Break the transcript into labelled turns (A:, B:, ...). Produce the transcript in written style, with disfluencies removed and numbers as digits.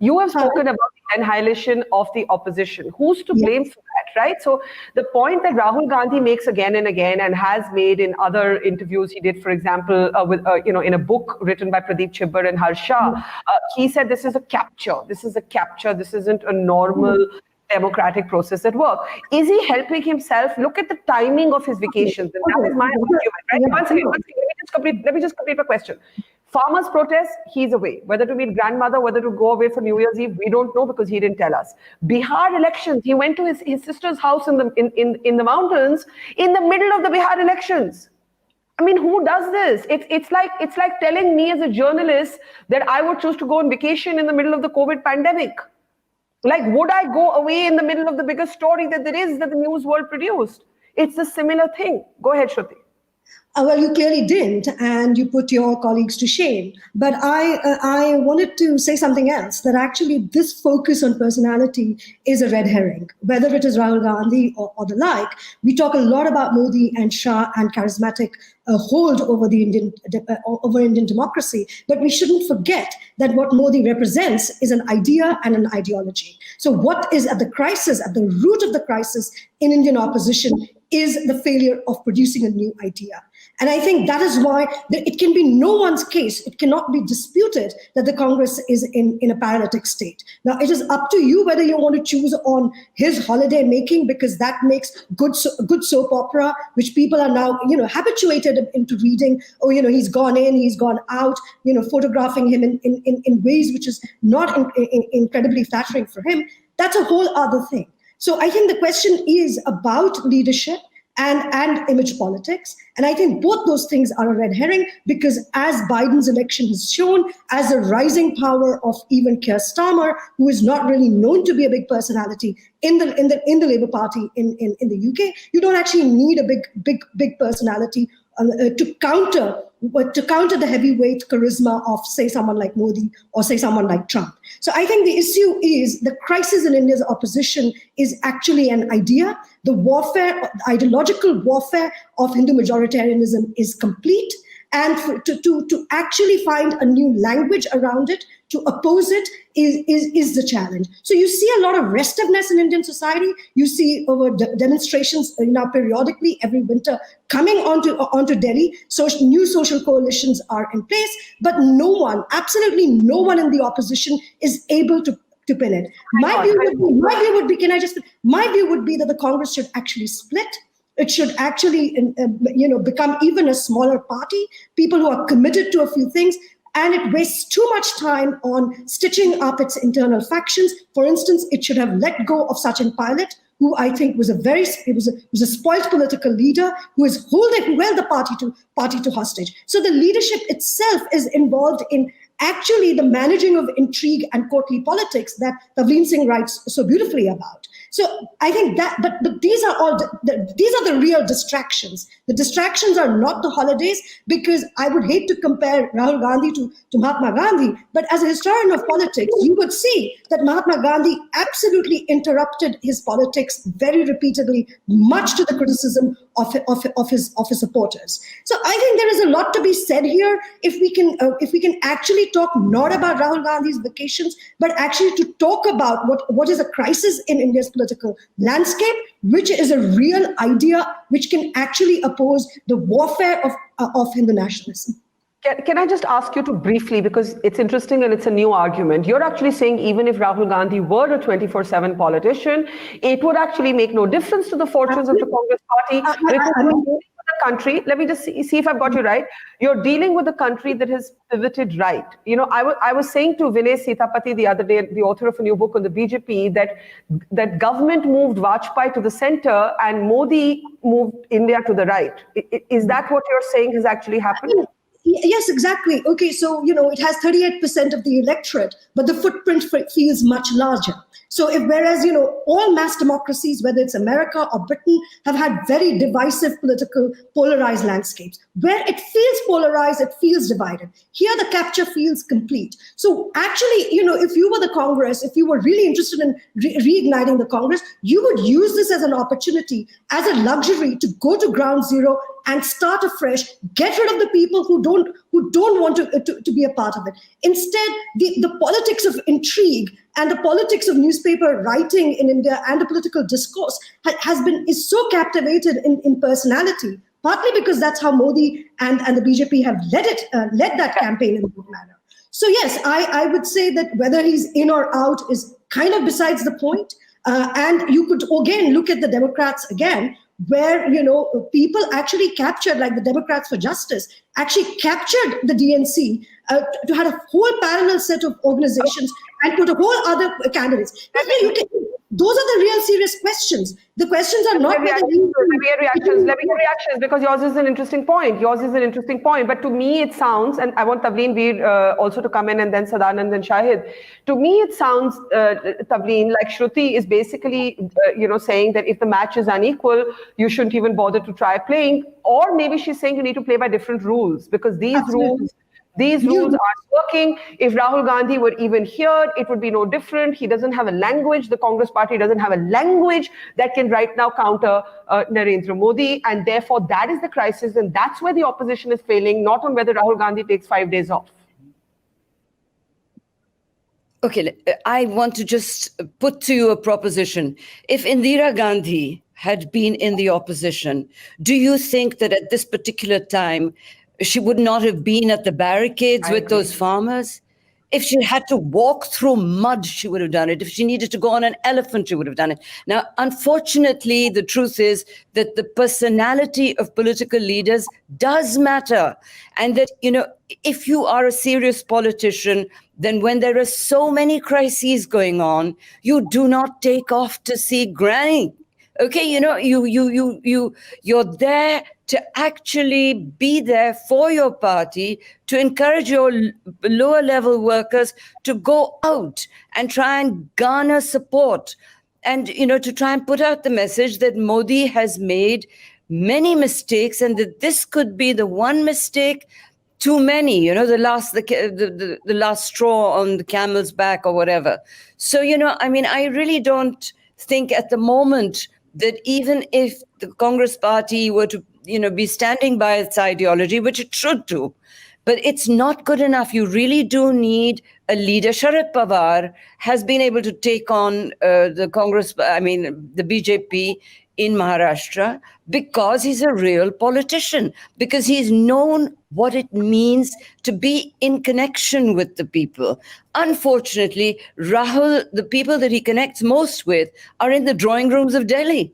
A: You have spoken about the annihilation of the opposition. Who's to blame for that, right? So the point that Rahul Gandhi makes again and again, and has made in other interviews he did, for example, in a book written by Pradeep Chibbar and Harsha, he said this is a capture. This is a capture. This isn't a normal democratic process at work. Is he helping himself? Look at the timing of his vacations. And that is my argument, right? Once again, let me just complete my question. Farmers protest, he's away. Whether to meet grandmother, whether to go away for New Year's Eve, we don't know because he didn't tell us. Bihar elections, he went to his sister's house in the mountains in the middle of the Bihar elections. I mean, who does this? It's like telling me as a journalist that I would choose to go on vacation in the middle of the COVID pandemic. Like, would I go away in the middle of the biggest story that there is that the news world produced? It's a similar thing. Go ahead, Shruti.
B: Well, you clearly didn't, and you put your colleagues to shame. But I wanted to say something else, that actually this focus on personality is a red herring. Whether it is Rahul Gandhi or the like, we talk a lot about Modi and Shah and charismatic hold over the Indian democracy. But we shouldn't forget that what Modi represents is an idea and an ideology. So what is at the root of the crisis in Indian opposition is the failure of producing a new idea. And I think that is why it can be no one's case. It cannot be disputed that the Congress is in a paralytic state. Now, it is up to you whether you want to choose on his holiday making, because that makes good soap opera, which people are now, habituated into reading. Oh, he's gone in, he's gone out, photographing him in ways which is not incredibly flattering for him. That's a whole other thing. So I think the question is about leadership and image politics. And I think both those things are a red herring, because as Biden's election has shown, as a rising power of even Keir Starmer, who is not really known to be a big personality in the Labour Party in the UK, you don't actually need a big personality to counter the heavyweight charisma of, say, someone like Modi or, say, someone like Trump. So I think the issue is the crisis in India's opposition is actually an idea. The ideological warfare of Hindu majoritarianism is complete. And to actually find a new language around it, to oppose it, is the challenge. So you see a lot of restiveness in Indian society. You see over demonstrations now periodically every winter coming onto Delhi. So new social coalitions are in place, but absolutely no one in the opposition is able to pin it. My view would be that the Congress should actually split. It should actually, become even a smaller party, people who are committed to a few things, and it wastes too much time on stitching up its internal factions. For instance, it should have let go of Sachin Pilot, who I think was a spoiled political leader who held the party to hostage. So the leadership itself is involved in actually the managing of intrigue and courtly politics that Tavleen Singh writes so beautifully about. So I think but these are the real distractions. The distractions are not the holidays, because I would hate to compare Rahul Gandhi to Mahatma Gandhi, but as a historian of politics, you would see that Mahatma Gandhi absolutely interrupted his politics very repeatedly, much to the criticism of his supporters. So I think there is a lot to be said here if we can actually talk not about Rahul Gandhi's vacations, but actually to talk about what is a crisis in India's political landscape, which is a real idea which can actually oppose the warfare of Hindu nationalism.
A: Can I just ask you to briefly, because it's interesting and it's a new argument. You're actually saying even if Rahul Gandhi were a 24/7 politician, it would actually make no difference to the fortunes of the Congress party. Country, let me just see if I've got you right. You're dealing with a country that has pivoted right. I was saying to Vinay Sitapati the other day, the author of a new book on the BJP, that government moved Vajpayee to the center and Modi moved India to the right. Is that what you're saying has actually happened?
B: Yes, exactly. Okay, so, it has 38% of the electorate, but the footprint feels much larger. So whereas, all mass democracies, whether it's America or Britain, have had very divisive political polarized landscapes. Where it feels polarized, it feels divided. Here, the capture feels complete. So actually, if you were the Congress, if you were really interested in reigniting the Congress, you would use this as an opportunity, as a luxury to go to ground zero and start afresh, get rid of the people who don't want to be a part of it. Instead, the politics of intrigue and the politics of newspaper writing in India and the political discourse is so captivated in personality, partly because that's how Modi and the BJP have led that campaign in that manner. So yes, I would say that whether he's in or out is kind of besides the point. And you could again look at the Democrats again, where people actually captured, like the Democrats for Justice, actually captured the DNC to have a whole parallel set of organizations and put a whole other candidates. Those are the real serious questions. The questions are not whether
A: let me get reactions, because yours is an interesting point. But to me, it sounds, and I want Tavleen Veer also to come in, and then Sadanand and Shahid. To me, it sounds, Tavleen, like Shruti is basically, saying that if the match is unequal, you shouldn't even bother to try playing. Or maybe she's saying you need to play by different rules, because these rules aren't working. If Rahul Gandhi were even here, it would be no different. He doesn't have a language. The Congress party doesn't have a language that can right now counter Narendra Modi. And therefore, that is the crisis. And that's where the opposition is failing, not on whether Rahul Gandhi takes 5 days off.
C: Okay, I want to just put to you a proposition. If Indira Gandhi had been in the opposition, do you think that at this particular time, she would not have been at the barricades with those farmers? If she had to walk through mud, she would have done it. If she needed to go on an elephant, she would have done it. Now, unfortunately, the truth is that the personality of political leaders does matter. And that, if you are a serious politician, then when there are so many crises going on, you do not take off to see granny. Okay, you're there to actually be there for your party, to encourage your lower level workers to go out and try and garner support, and to try and put out the message that Modi has made many mistakes, and that this could be the one mistake too many, the last straw on the camel's back or whatever. So, I really don't think at the moment that even if the Congress party were to, be standing by its ideology, which it should do, but it's not good enough. You really do need a leader. Sharad Pawar has been able to take on the BJP in Maharashtra because he's a real politician, because he's known what it means to be in connection with the people. Unfortunately, Rahul, the people that he connects most with are in the drawing rooms of Delhi.